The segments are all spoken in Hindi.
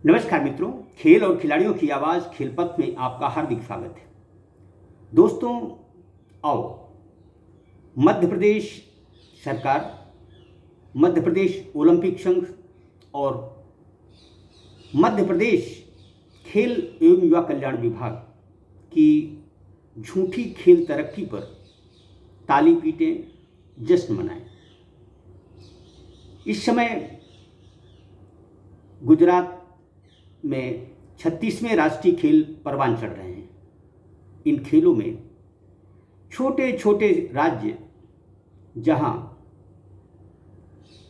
नमस्कार मित्रों, खेल और खिलाड़ियों की आवाज़ खेलपथ में आपका हार्दिक स्वागत है। दोस्तों, आओ मध्य प्रदेश सरकार, मध्य प्रदेश ओलंपिक संघ और मध्य प्रदेश खेल एवं युवा कल्याण विभाग की झूठी खेल तरक्की पर ताली पीटें, जश्न मनाएं। इस समय गुजरात में 36वें राष्ट्रीय खेल परवान चढ़ रहे हैं। इन खेलों में छोटे छोटे राज्य जहां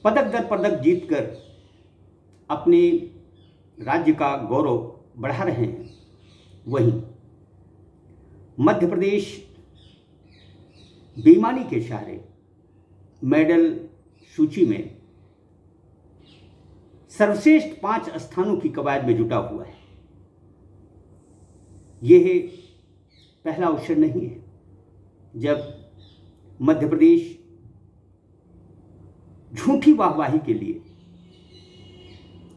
पदक दर पदक जीतकर अपने राज्य का गौरव बढ़ा रहे हैं, वहीं मध्य प्रदेश बेईमानी के सहारे मेडल सूची में सर्वश्रेष्ठ 5 स्थानों की कवायद में जुटा हुआ है। यह पहला अवसर नहीं है जब मध्य प्रदेश झूठी वाहवाही के लिए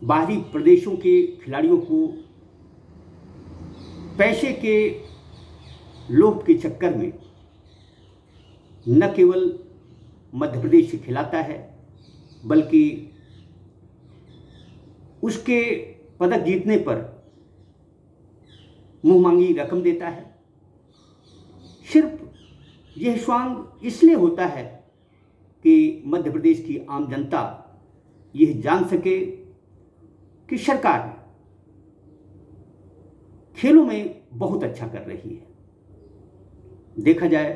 बाहरी प्रदेशों के खिलाड़ियों को पैसे के लोभ के चक्कर में न केवल मध्य प्रदेश से खिलाता है, बल्कि उसके पदक जीतने पर मुंह मांगी रकम देता है। सिर्फ यह स्वांग इसलिए होता है कि मध्य प्रदेश की आम जनता यह जान सके कि सरकार खेलों में बहुत अच्छा कर रही है। देखा जाए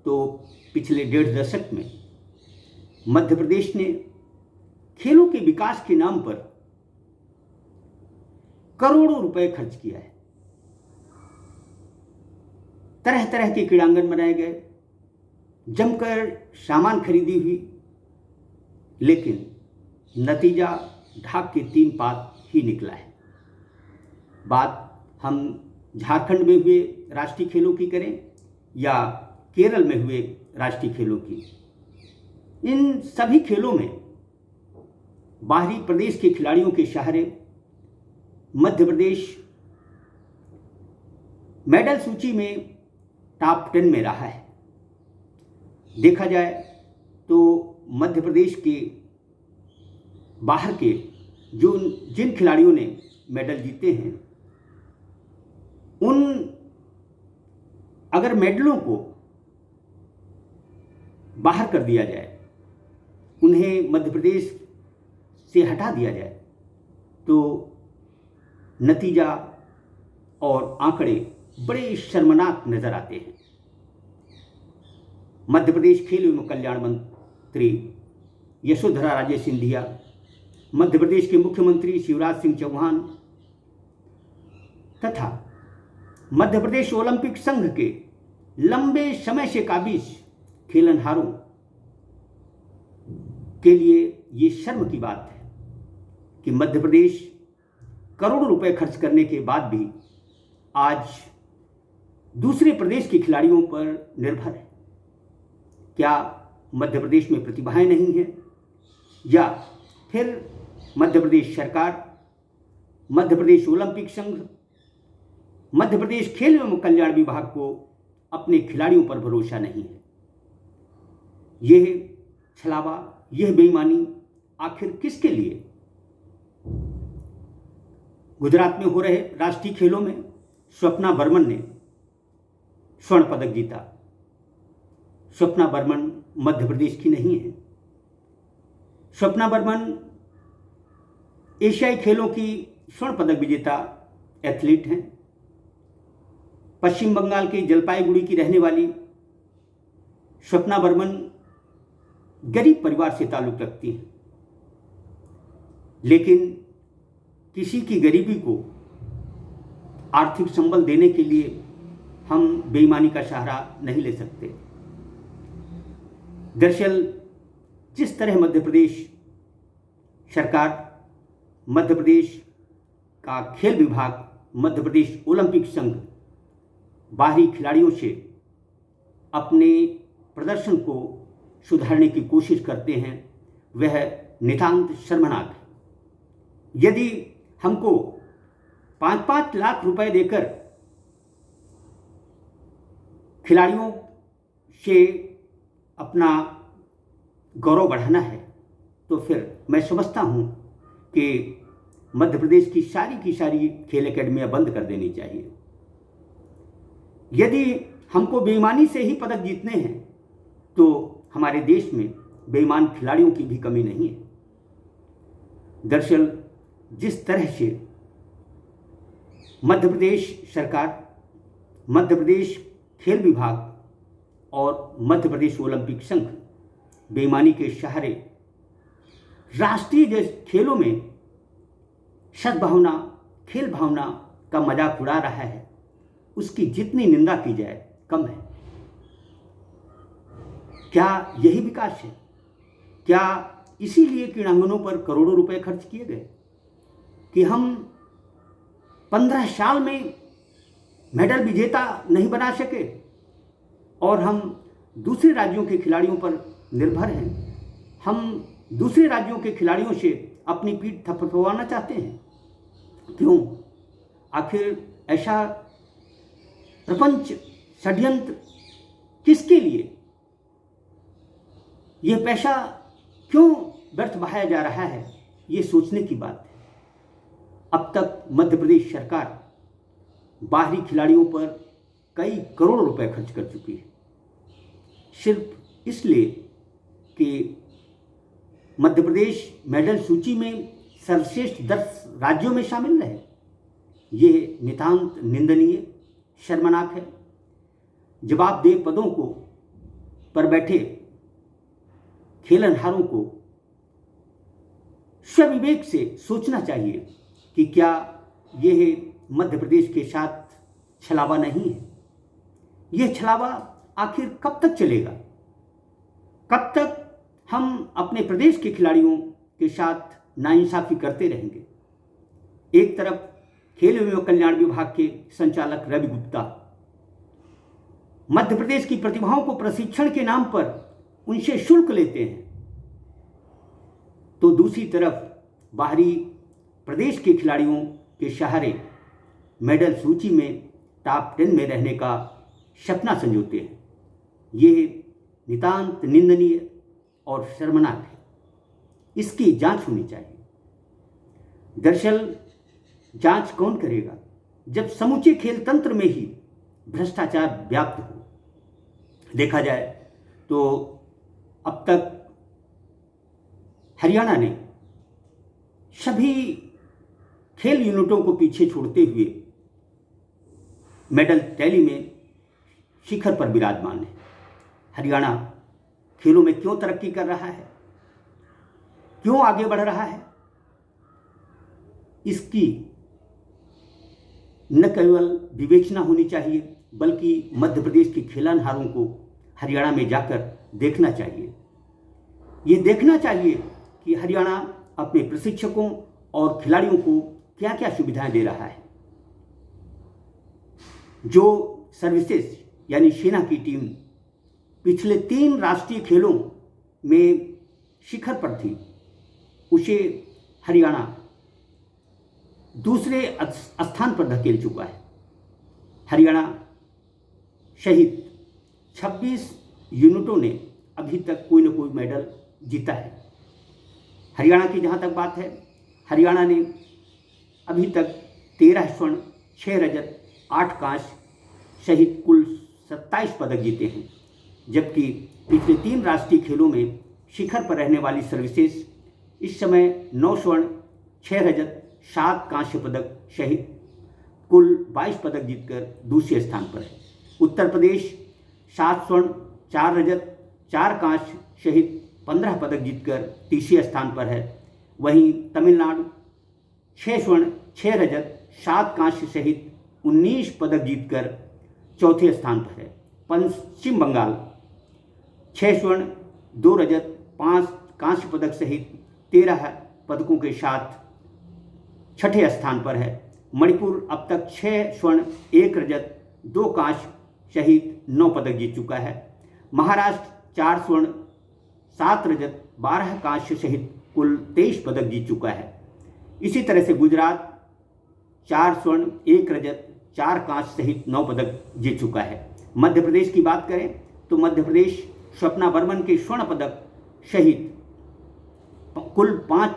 तो पिछले 1.5 दशक में मध्य प्रदेश ने खेलों के विकास के नाम पर करोड़ों रुपए खर्च किया है। तरह तरह के क्रीड़ांगन बनाए गए, जमकर सामान खरीदी हुई, लेकिन नतीजा ढाक के 3 पात ही निकला है। बात हम झारखंड में हुए राष्ट्रीय खेलों की करें या केरल में हुए राष्ट्रीय खेलों की, इन सभी खेलों में बाहरी प्रदेश के खिलाड़ियों के सहारे मध्य प्रदेश मेडल सूची में टॉप 10 में रहा है। देखा जाए तो मध्य प्रदेश के बाहर के जिन खिलाड़ियों ने मेडल जीते हैं, उन अगर मेडलों को बाहर कर दिया जाए, उन्हें मध्य प्रदेश से हटा दिया जाए, तो नतीजा और आंकड़े बड़े शर्मनाक नजर आते हैं। मध्य प्रदेश खेल एवं कल्याण मंत्री यशोधरा राजे सिंधिया, मध्य प्रदेश के मुख्यमंत्री शिवराज सिंह चौहान तथा मध्य प्रदेश ओलंपिक संघ के लंबे समय से काबिज खेलनहारों के लिए ये शर्म की बात है कि मध्य प्रदेश करोड़ों रुपए खर्च करने के बाद भी आज दूसरे प्रदेश के खिलाड़ियों पर निर्भर है। क्या मध्य प्रदेश में प्रतिभाएं नहीं हैं, या फिर मध्य प्रदेश सरकार, मध्य प्रदेश ओलंपिक संघ, मध्य प्रदेश खेल एवं कल्याण विभाग को अपने खिलाड़ियों पर भरोसा नहीं है? यह छलावा, यह बेईमानी आखिर किसके लिए? गुजरात में हो रहे राष्ट्रीय खेलों में स्वप्ना बर्मन ने स्वर्ण पदक जीता। स्वप्ना बर्मन मध्य प्रदेश की नहीं है। स्वप्ना बर्मन एशियाई खेलों की स्वर्ण पदक विजेता एथलीट हैं। पश्चिम बंगाल के जलपाईगुड़ी की रहने वाली स्वप्ना बर्मन गरीब परिवार से ताल्लुक रखती हैं, लेकिन किसी की गरीबी को आर्थिक संबल देने के लिए हम बेईमानी का सहारा नहीं ले सकते। दरअसल जिस तरह मध्य प्रदेश सरकार, मध्य प्रदेश का खेल विभाग, मध्य प्रदेश ओलंपिक संघ बाहरी खिलाड़ियों से अपने प्रदर्शन को सुधारने की कोशिश करते हैं, वह नितांत शर्मनाक है। यदि हमको 5-5 लाख रुपए देकर खिलाड़ियों से अपना गौरव बढ़ाना है, तो फिर मैं समझता हूँ कि मध्य प्रदेश की सारी खेल एकेडमियाँ बंद कर देनी चाहिए। यदि हमको बेईमानी से ही पदक जीतने हैं तो हमारे देश में बेईमान खिलाड़ियों की भी कमी नहीं है। दरअसल जिस तरह से मध्य प्रदेश सरकार, मध्य प्रदेश खेल विभाग और मध्य प्रदेश ओलंपिक संघ बेईमानी के सहारे राष्ट्रीय खेलों में सद्भावना, खेल भावना का मजाक उड़ा रहा है, उसकी जितनी निंदा की जाए कम है। क्या यही विकास है? क्या इसीलिए क्रीड़ांगनों पर करोड़ों रुपए खर्च किए गए कि हम 15 साल में मेडल विजेता नहीं बना सके और हम दूसरे राज्यों के खिलाड़ियों पर निर्भर हैं? हम दूसरे राज्यों के खिलाड़ियों से अपनी पीठ थपथपाना चाहते हैं? क्यों? आखिर ऐसा प्रपंच षड्यंत्र किसके लिए? यह पैसा क्यों व्यर्थ बहाया जा रहा है? ये सोचने की बात है। अब तक मध्य प्रदेश सरकार बाहरी खिलाड़ियों पर कई करोड़ रुपए खर्च कर चुकी है, सिर्फ इसलिए कि मध्य प्रदेश मेडल सूची में सर्वश्रेष्ठ 10 राज्यों में शामिल रहे। ये नितांत निंदनीय, शर्मनाक है। जवाबदेह पदों को पर बैठे खेलनहारों को स्वविवेक से सोचना चाहिए कि क्या यह मध्य प्रदेश के साथ छलावा नहीं है? यह छलावा आखिर कब तक चलेगा? कब तक हम अपने प्रदेश के खिलाड़ियों के साथ नाइंसाफी करते रहेंगे? एक तरफ खेल एवं कल्याण विभाग के संचालक रवि गुप्ता मध्य प्रदेश की प्रतिभाओं को प्रशिक्षण के नाम पर उनसे शुल्क लेते हैं, तो दूसरी तरफ बाहरी प्रदेश के खिलाड़ियों के सहारे मेडल सूची में टॉप 10 में रहने का सपना संजोते हैं। ये नितांत निंदनीय और शर्मनाक है। इसकी जांच होनी चाहिए। दरअसल जांच कौन करेगा जब समूचे खेल तंत्र में ही भ्रष्टाचार व्याप्त हो? देखा जाए तो अब तक हरियाणा ने सभी खेल यूनिटों को पीछे छोड़ते हुए मेडल टैली में शिखर पर विराजमान है। हरियाणा खेलों में क्यों तरक्की कर रहा है, क्यों आगे बढ़ रहा है? इसकी न केवल विवेचना होनी चाहिए बल्कि मध्य प्रदेश के खेलनहारों को हरियाणा में जाकर देखना चाहिए। ये देखना चाहिए कि हरियाणा अपने प्रशिक्षकों और खिलाड़ियों को क्या क्या सुविधाएं दे रहा है। जो सर्विसेज यानी सेना की टीम पिछले 3 राष्ट्रीय खेलों में शिखर पर थी, उसे हरियाणा दूसरे स्थान पर धकेल चुका है। हरियाणा सहित 26 यूनिटों ने अभी तक कोई न कोई मेडल जीता है। हरियाणा की जहाँ तक बात है, हरियाणा ने अभी तक 13 स्वर्ण, 6 रजत, 8 कांस्य सहित कुल 27 पदक जीते हैं, जबकि पिछले 3 राष्ट्रीय खेलों में शिखर पर रहने वाली सर्विसेज इस समय 9 स्वर्ण, 6 रजत, 7 कांस्य पदक सहित कुल 22 पदक जीतकर दूसरे स्थान पर है। उत्तर प्रदेश 7 स्वर्ण, 4 रजत, 4 कांस्य सहित 15 पदक जीतकर तीसरे स्थान पर है। वहीं तमिलनाडु 6 स्वर्ण, 6 रजत, 7 कांस्य सहित 19 पदक जीतकर चौथे स्थान पर है। पश्चिम बंगाल 6 स्वर्ण, 2 रजत, 5 कांस्य पदक सहित 13 पदकों के साथ छठे स्थान पर है। मणिपुर अब तक 6 स्वर्ण, 1 रजत, 2 कांस्य सहित 9 पदक जीत चुका है। महाराष्ट्र 4 स्वर्ण, 7 रजत, 12 कांस्य सहित कुल 23 पदक जीत चुका है। इसी तरह से गुजरात 4 स्वर्ण 1 रजत 4 कांस्य सहित 9 पदक जीत चुका है। मध्य प्रदेश की बात करें तो मध्य प्रदेश स्वप्ना बर्मन के स्वर्ण पदक सहित कुल 5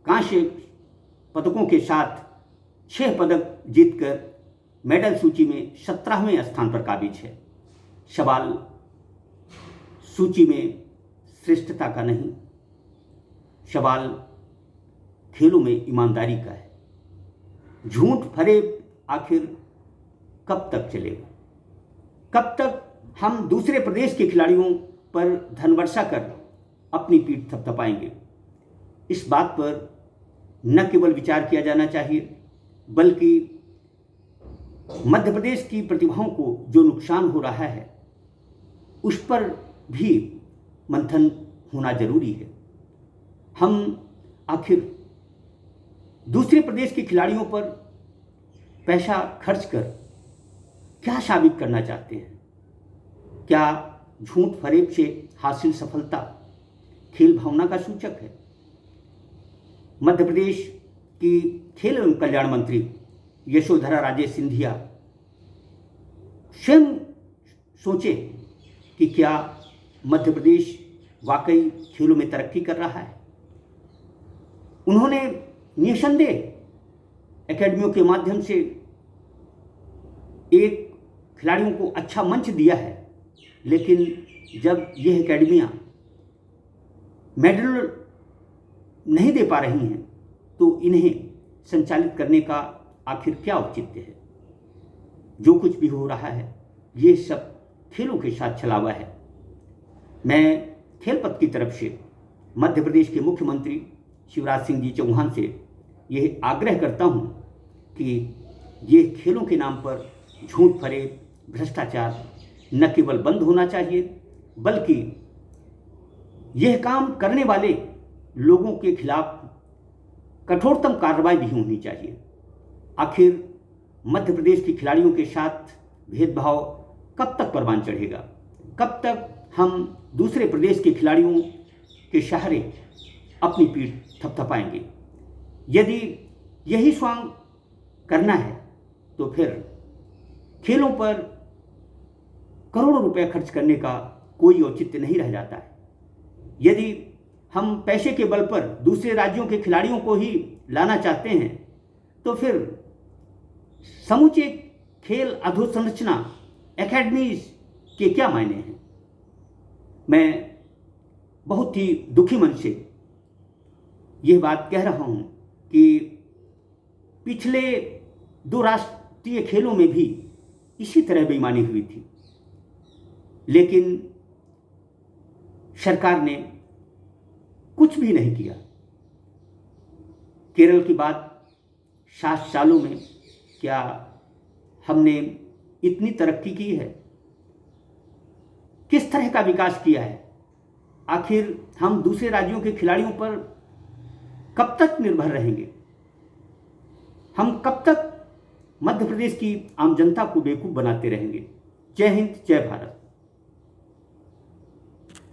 कांस्य पदकों के साथ 6 पदक जीतकर मेडल सूची में 17वें स्थान पर काबिज है। सवाल सूची में श्रेष्ठता का नहीं, सवाल खेलों में ईमानदारी का है। झूठ फरेब आखिर कब तक चलेगा? कब तक हम दूसरे प्रदेश के खिलाड़ियों पर धनवर्षा कर अपनी पीठ थपथपाएंगे? इस बात पर न केवल विचार किया जाना चाहिए, बल्कि मध्य प्रदेश की प्रतिभाओं को जो नुकसान हो रहा है उस पर भी मंथन होना जरूरी है। हम आखिर दूसरे प्रदेश के खिलाड़ियों पर पैसा खर्च कर क्या साबित करना चाहते हैं? क्या झूठ फरेब से हासिल सफलता खेल भावना का सूचक है? मध्य प्रदेश की खेल एवं कल्याण मंत्री यशोधरा राजे सिंधिया स्वयं सोचे कि क्या मध्य प्रदेश वाकई खेलों में तरक्की कर रहा है। उन्होंने निसंदेह एकेडमियों के माध्यम से एक खिलाड़ियों को अच्छा मंच दिया है, लेकिन जब यह एकेडमियां मेडल नहीं दे पा रही हैं तो इन्हें संचालित करने का आखिर क्या औचित्य है? जो कुछ भी हो रहा है ये सब खेलों के साथ छलावा है। मैं खेलपथ की तरफ से मध्य प्रदेश के मुख्यमंत्री शिवराज सिंह जी चौहान से यह आग्रह करता हूं कि ये खेलों के नाम पर झूठ फरेब भ्रष्टाचार न केवल बंद होना चाहिए, बल्कि यह काम करने वाले लोगों के खिलाफ कठोरतम कार्रवाई भी होनी चाहिए। आखिर मध्य प्रदेश के खिलाड़ियों के साथ भेदभाव कब तक परवान चढ़ेगा? कब तक हम दूसरे प्रदेश के खिलाड़ियों के सहारे अपनी पीठ थपथपाएंगे? यदि यही स्वांग करना है तो फिर खेलों पर करोड़ों रुपए खर्च करने का कोई औचित्य नहीं रह जाता है। यदि हम पैसे के बल पर दूसरे राज्यों के खिलाड़ियों को ही लाना चाहते हैं तो फिर समूचे खेल अधोसंरचना एकेडमीज के क्या मायने हैं? मैं बहुत ही दुखी मन से यह बात कह रहा हूं कि पिछले 2 राष्ट्रीय खेलों में भी इसी तरह बेईमानी हुई थी, लेकिन सरकार ने कुछ भी नहीं किया। केरल की बात 7 सालों में क्या हमने इतनी तरक्की की है? किस तरह का विकास किया है? आखिर हम दूसरे राज्यों के खिलाड़ियों पर कब तक निर्भर रहेंगे? हम कब तक मध्य प्रदेश की आम जनता को बेवकूफ बनाते रहेंगे? जय हिंद, जय भारत।